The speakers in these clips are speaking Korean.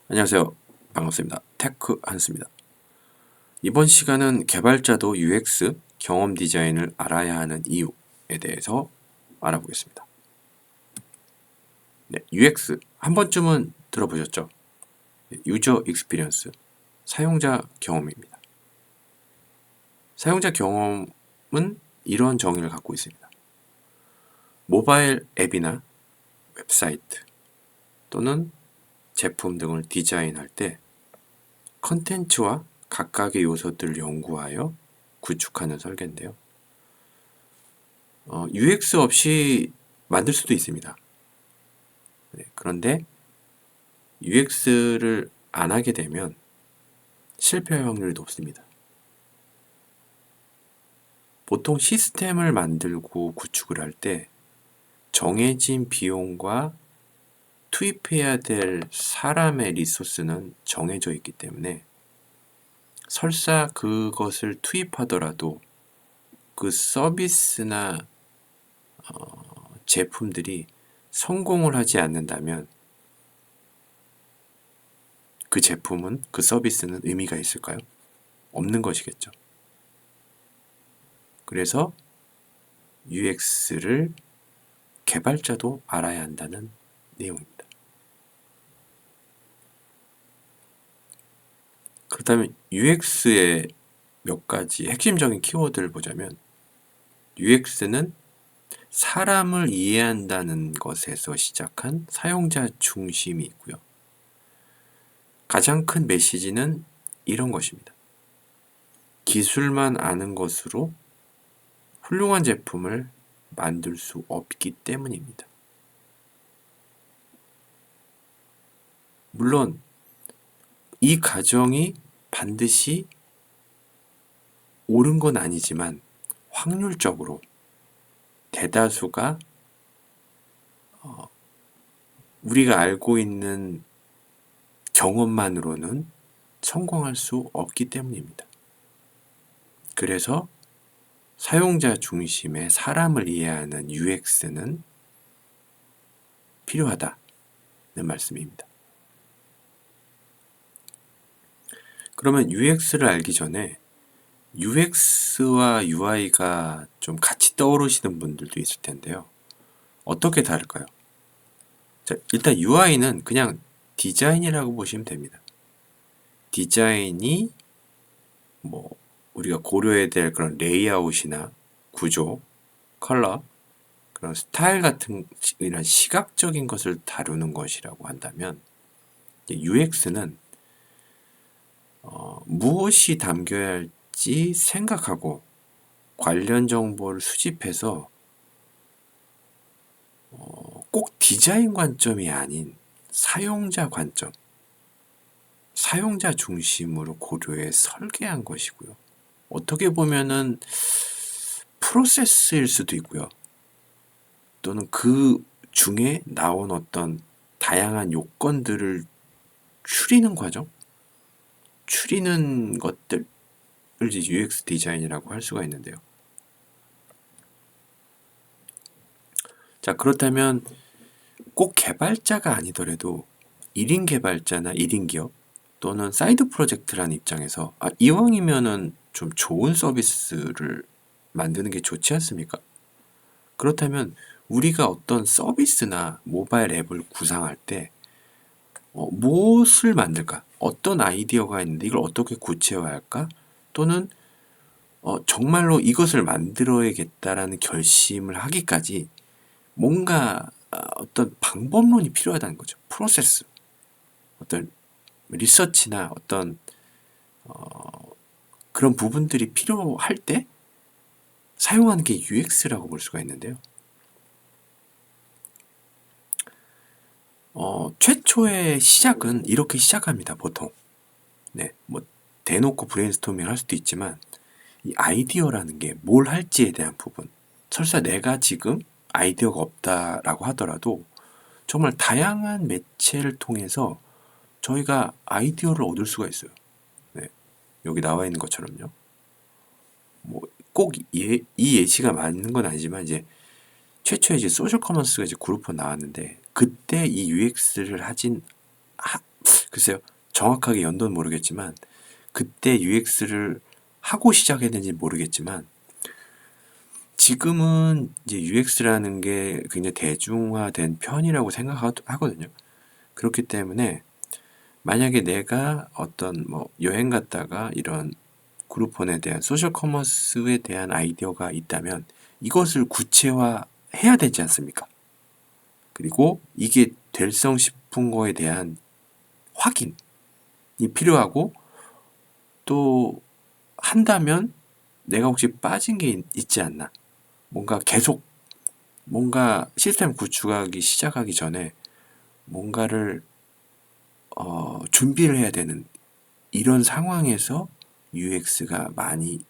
안녕하세요. 반갑습니다. 테크 한스입니다. 이번 시간은 개발자도 UX 경험 디자인을 알아야 하는 이유에 대해서 알아보겠습니다. 네, UX 한 번쯤은 들어보셨죠? 유저 익스피리언스, 사용자 경험입니다. 사용자 경험은 이런 정의를 갖고 있습니다. 모바일 앱이나 웹사이트 또는 제품 등을 디자인할 때 컨텐츠와 각각의 요소들을 연구하여 구축하는 설계인데요. UX 없이 만들 수도 있습니다. 네, 그런데 UX를 안 하게 되면 실패할 확률이 높습니다. 보통 시스템을 만들고 구축을 할 때 정해진 비용과 투입해야 될 사람의 리소스는 정해져 있기 때문에 설사 그것을 투입하더라도 그 서비스나 제품들이 성공을 하지 않는다면 그 제품은, 그 서비스는 의미가 있을까요? 없는 것이겠죠. 그래서 UX를 개발자도 알아야 한다는 내용입니다. 그렇다면 UX의 몇 가지 핵심적인 키워드를 보자면 UX는 사람을 이해한다는 것에서 시작한 사용자 중심이 있고요. 가장 큰 메시지는 이런 것입니다. 기술만 아는 것으로 훌륭한 제품을 만들 수 없기 때문입니다. 물론 이 가정이 반드시 옳은 건 아니지만 확률적으로 대다수가 우리가 알고 있는 경험만으로는 성공할 수 없기 때문입니다. 그래서 사용자 중심의 사람을 이해하는 UX는 필요하다는 말씀입니다. 그러면 UX를 알기 전에 UX와 UI가 좀 같이 떠오르시는 분들도 있을 텐데요. 어떻게 다를까요? 자, 일단 UI는 그냥 디자인이라고 보시면 됩니다. 디자인이 우리가 고려해야 될 그런 레이아웃이나 구조, 컬러, 그런 스타일 같은 이런 시각적인 것을 다루는 것이라고 한다면 UX는 무엇이 담겨야 할지 생각하고 관련 정보를 수집해서 꼭 디자인 관점이 아닌 사용자 관점, 사용자 중심으로 고려해 설계한 것이고요. 어떻게 보면은 프로세스일 수도 있고요. 또는 그 중에 나온 어떤 다양한 요건들을 추리는 과정, 추리는 것들을 이제 UX 디자인이라고 할 수가 있는데요. 자, 그렇다면 꼭 개발자가 아니더라도 1인 개발자나 1인 기업 또는 사이드 프로젝트라는 입장에서 이왕이면은 좀 좋은 서비스를 만드는 게 좋지 않습니까? 그렇다면 우리가 어떤 서비스나 모바일 앱을 구상할 때 무엇을 만들까? 어떤 아이디어가 있는데 이걸 어떻게 구체화할까? 또는 정말로 이것을 만들어야겠다라는 결심을 하기까지 뭔가 어떤 방법론이 필요하다는 거죠. 프로세스, 어떤 리서치나 어떤 그런 부분들이 필요할 때 사용하는 게 UX라고 볼 수가 있는데요. 최초의 시작은 이렇게 시작합니다. 보통. 네, 대놓고 브레인스토밍을 할 수도 있지만 이 아이디어라는 게 뭘 할지에 대한 부분. 설사 내가 지금 아이디어가 없다라고 하더라도 정말 다양한 매체를 통해서 저희가 아이디어를 얻을 수가 있어요. 네, 여기 나와 있는 것처럼요. 꼭 이 예시가 맞는 건 아니지만 이제 최초에 이제 소셜 커머스가 이제 그룹으로 나왔는데 그때 이 UX를 글쎄요. 정확하게 연도는 모르겠지만 그때 UX를 하고 시작했는지 모르겠지만 지금은 이제 UX라는 게 굉장히 대중화된 편이라고 생각하거든요. 그렇기 때문에 만약에 내가 어떤 뭐 여행 갔다가 이런 그룹폰에 대한 소셜 커머스에 대한 아이디어가 있다면 이것을 구체화해야 되지 않습니까? 그리고 이게 될성 싶은 거에 대한 확인이 필요하고 또 한다면 내가 혹시 빠진 게 있지 않나? 뭔가 계속 뭔가 시스템 구축하기 시작하기 전에 뭔가를 준비를 해야 되는 이런 상황에서 UX가 많이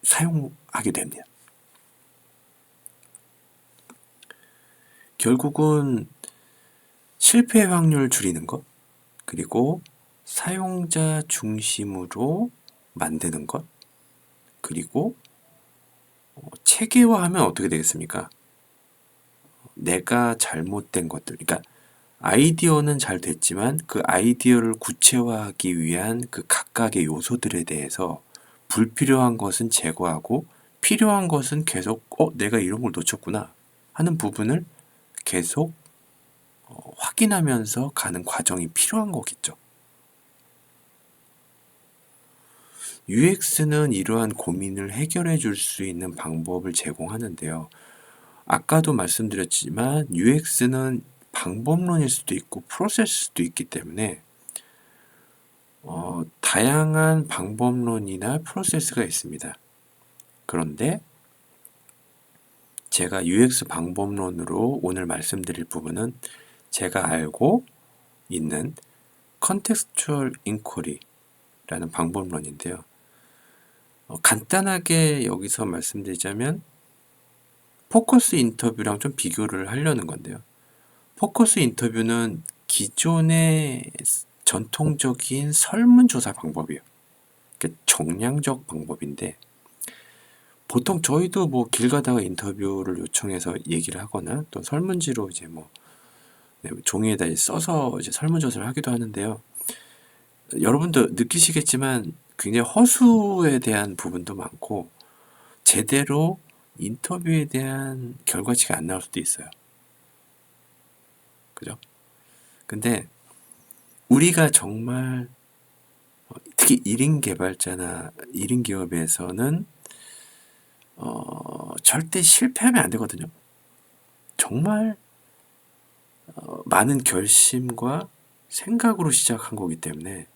사용하게 됩니다. 결국은 실패 확률 줄이는 것, 그리고 사용자 중심으로 만드는 것, 그리고 체계화하면 어떻게 되겠습니까? 내가 잘못된 것들, 그러니까 아이디어는 잘 됐지만 그 아이디어를 구체화하기 위한 그 각각의 요소들에 대해서 불필요한 것은 제거하고 필요한 것은 계속 내가 이런 걸 놓쳤구나 하는 부분을 계속 확인하면서 가는 과정이 필요한 거겠죠. UX는 이러한 고민을 해결해 줄 수 있는 방법을 제공하는데요. 아까도 말씀드렸지만 UX는 방법론일 수도 있고 프로세스도 있기 때문에 다양한 방법론이나 프로세스가 있습니다. 그런데 제가 UX 방법론으로 오늘 말씀드릴 부분은 제가 알고 있는 Contextual Inquiry라는 방법론인데요. 간단하게 여기서 말씀드리자면 포커스 인터뷰랑 좀 비교를 하려는 건데요. 포커스 인터뷰는 기존의 전통적인 설문조사 방법이에요. 그러니까 정량적 방법인데 보통 저희도 뭐 길 가다가 인터뷰를 요청해서 얘기를 하거나 또 설문지로 이제 뭐 종이에다 써서 이제 설문조사를 하기도 하는데요. 여러분도 느끼시겠지만 굉장히 허수에 대한 부분도 많고 제대로 인터뷰에 대한 결과치가 안 나올 수도 있어요. 그죠? 근데 우리가 정말 특히 1인 개발자나 1인 기업에서는 절대 실패하면 안 되거든요. 정말 많은 결심과 생각으로 시작한 거기 때문에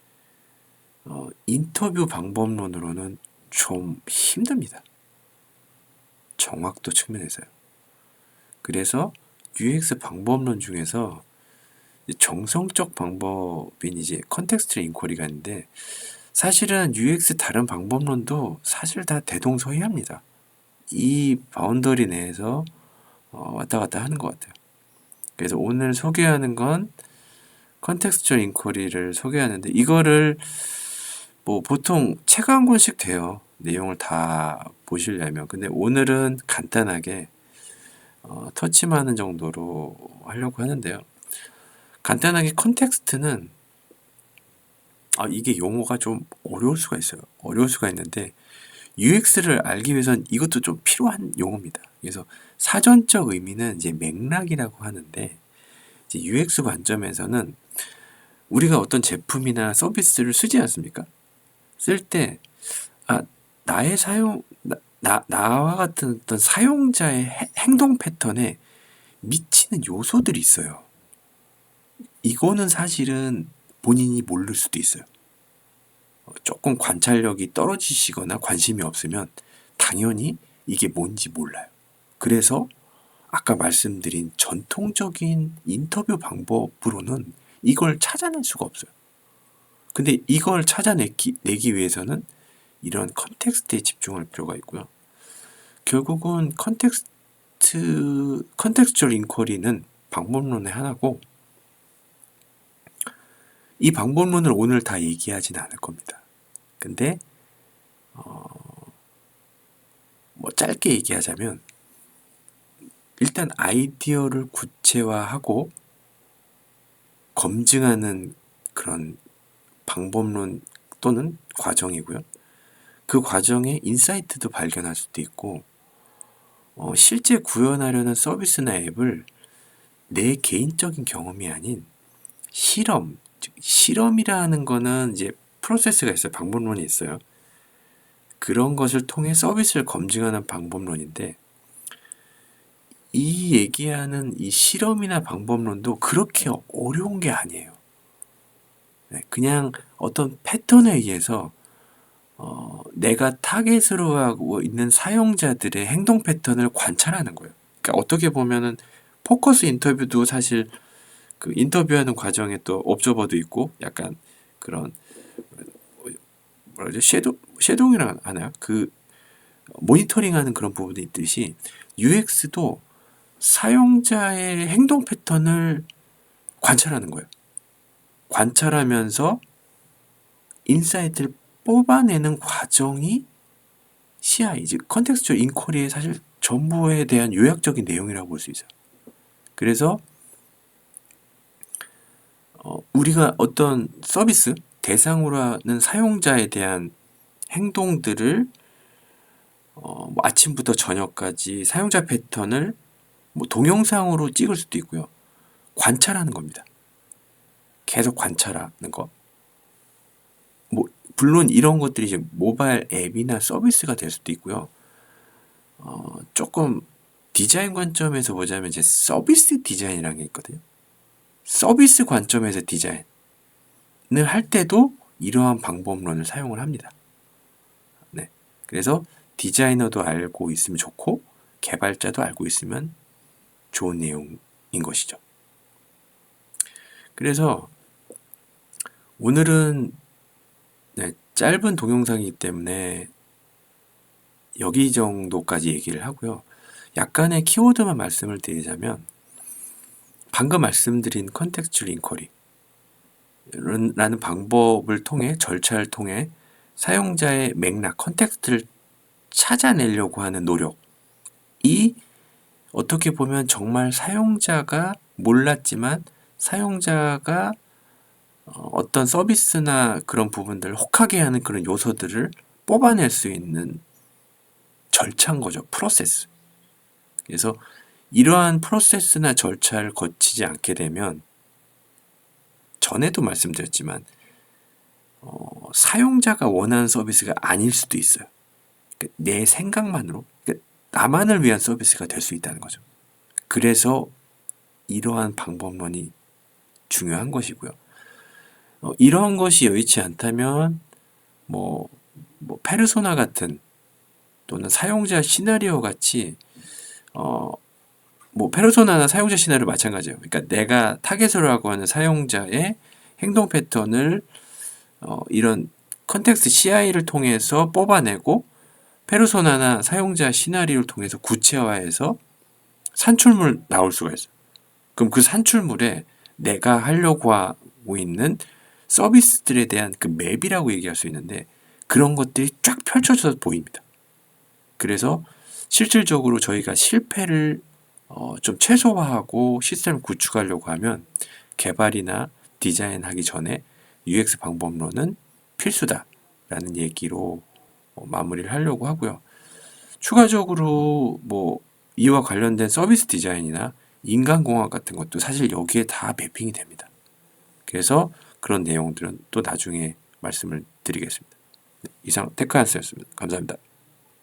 인터뷰 방법론으로는 좀 힘듭니다. 정확도 측면에서요. 그래서 UX 방법론 중에서 정성적 방법인 이제 컨텍스트 인쿼리가 있는데 사실은 UX 다른 방법론도 사실 다 대동소이합니다. 이 바운더리 내에서 왔다 갔다 하는 것 같아요. 그래서 오늘 소개하는 건 컨텍스처 인쿼리를 소개하는데 이거를 뭐 보통 책 한 권씩 돼요. 내용을 다 보시려면. 근데 오늘은 간단하게 터치하는 정도로 하려고 하는데요. 간단하게 컨텍스트는 이게 용어가 좀 어려울 수가 있어요. 어려울 수가 있는데 UX를 알기 위해선 이것도 좀 필요한 용어입니다. 그래서 사전적 의미는 이제 맥락이라고 하는데 이제 UX 관점에서는 우리가 어떤 제품이나 서비스를 쓰지 않습니까? 쓸 때 나의 나와 같은 어떤 사용자의 행동 패턴에 미치는 요소들이 있어요. 이거는 사실은 본인이 모를 수도 있어요. 조금 관찰력이 떨어지시거나 관심이 없으면 당연히 이게 뭔지 몰라요. 그래서 아까 말씀드린 전통적인 인터뷰 방법으로는 이걸 찾아낼 수가 없어요. 근데 이걸 찾아내기 위해서는 이런 컨텍스트에 집중할 필요가 있고요. 결국은 컨텍스츄얼 인쿼리는 방법론의 하나고 이 방법론을 오늘 다 얘기하진 않을 겁니다. 근데 뭐 짧게 얘기하자면 일단 아이디어를 구체화하고 검증하는 그런 방법론 또는 과정이고요. 그 과정에 인사이트도 발견할 수도 있고, 실제 구현하려는 서비스나 앱을 내 개인적인 경험이 아닌 실험, 즉 실험이라는 거는 이제 프로세스가 있어요. 방법론이 있어요. 그런 것을 통해 서비스를 검증하는 방법론인데, 이 얘기하는 이 실험이나 방법론도 그렇게 어려운 게 아니에요. 그냥 어떤 패턴에 의해서 내가 타겟으로 하고 있는 사용자들의 행동 패턴을 관찰하는 거예요. 그러니까 어떻게 보면은 포커스 인터뷰도 사실 그 인터뷰하는 과정에 또 옵저버도 있고 약간 그런 뭐라 그러죠? 쉐도잉이라고 하나요? 그 모니터링하는 그런 부분이 있듯이 UX도 사용자의 행동 패턴을 관찰하는 거예요. 관찰하면서 인사이트를 뽑아내는 과정이 CI, 즉 컨텍스추얼 인쿼리의 사실 전부에 대한 요약적인 내용이라고 볼 수 있어요. 그래서 우리가 어떤 서비스, 대상으로 하는 사용자에 대한 행동들을 뭐 아침부터 저녁까지 사용자 패턴을 뭐 동영상으로 찍을 수도 있고요. 관찰하는 겁니다. 계속 관찰하는 거. 뭐 물론 이런 것들이 이제 모바일 앱이나 서비스가 될 수도 있고요. 조금 디자인 관점에서 보자면 이제 서비스 디자인이라는 게 있거든요. 서비스 관점에서 디자인을 할 때도 이러한 방법론을 사용을 합니다. 네. 그래서 디자이너도 알고 있으면 좋고 개발자도 알고 있으면 좋은 내용인 것이죠. 그래서 오늘은 짧은 동영상이기 때문에 여기 정도까지 얘기를 하고요. 약간의 키워드만 말씀을 드리자면 방금 말씀드린 컨텍스추얼 인쿼리 라는 방법을 통해 절차를 통해 사용자의 맥락, 컨텍스트를 찾아내려고 하는 노력이 어떻게 보면 정말 사용자가 몰랐지만 사용자가 어떤 서비스나 그런 부분들을 혹하게 하는 그런 요소들을 뽑아낼 수 있는 절차인 거죠. 프로세스. 그래서 이러한 프로세스나 절차를 거치지 않게 되면 전에도 말씀드렸지만 사용자가 원하는 서비스가 아닐 수도 있어요. 그러니까 내 생각만으로 그러니까 나만을 위한 서비스가 될 수 있다는 거죠. 그래서 이러한 방법론이 중요한 것이고요. 이러한 것이 여의치 않다면 뭐 페르소나 같은 또는 사용자 시나리오 같이 뭐 페르소나나 사용자 시나리오 마찬가지예요. 그러니까 내가 타겟으로 하고 하는 사용자의 행동 패턴을 이런 컨텍스트 CI를 통해서 뽑아내고 페르소나나 사용자 시나리오를 통해서 구체화해서 산출물 나올 수가 있어요. 그럼 그 산출물에 내가 하려고 하고 있는 서비스들에 대한 그 맵이라고 얘기할 수 있는데 그런 것들이 쫙 펼쳐져서 보입니다. 그래서 실질적으로 저희가 실패를 좀 최소화하고 시스템을 구축하려고 하면 개발이나 디자인하기 전에 UX 방법론은 필수다라는 얘기로 마무리를 하려고 하고요. 추가적으로 뭐 이와 관련된 서비스 디자인이나 인간공학 같은 것도 사실 여기에 다 매핑이 됩니다. 그래서 그런 내용들은 또 나중에 말씀을 드리겠습니다. 이상 테크한스였습니다. 감사합니다.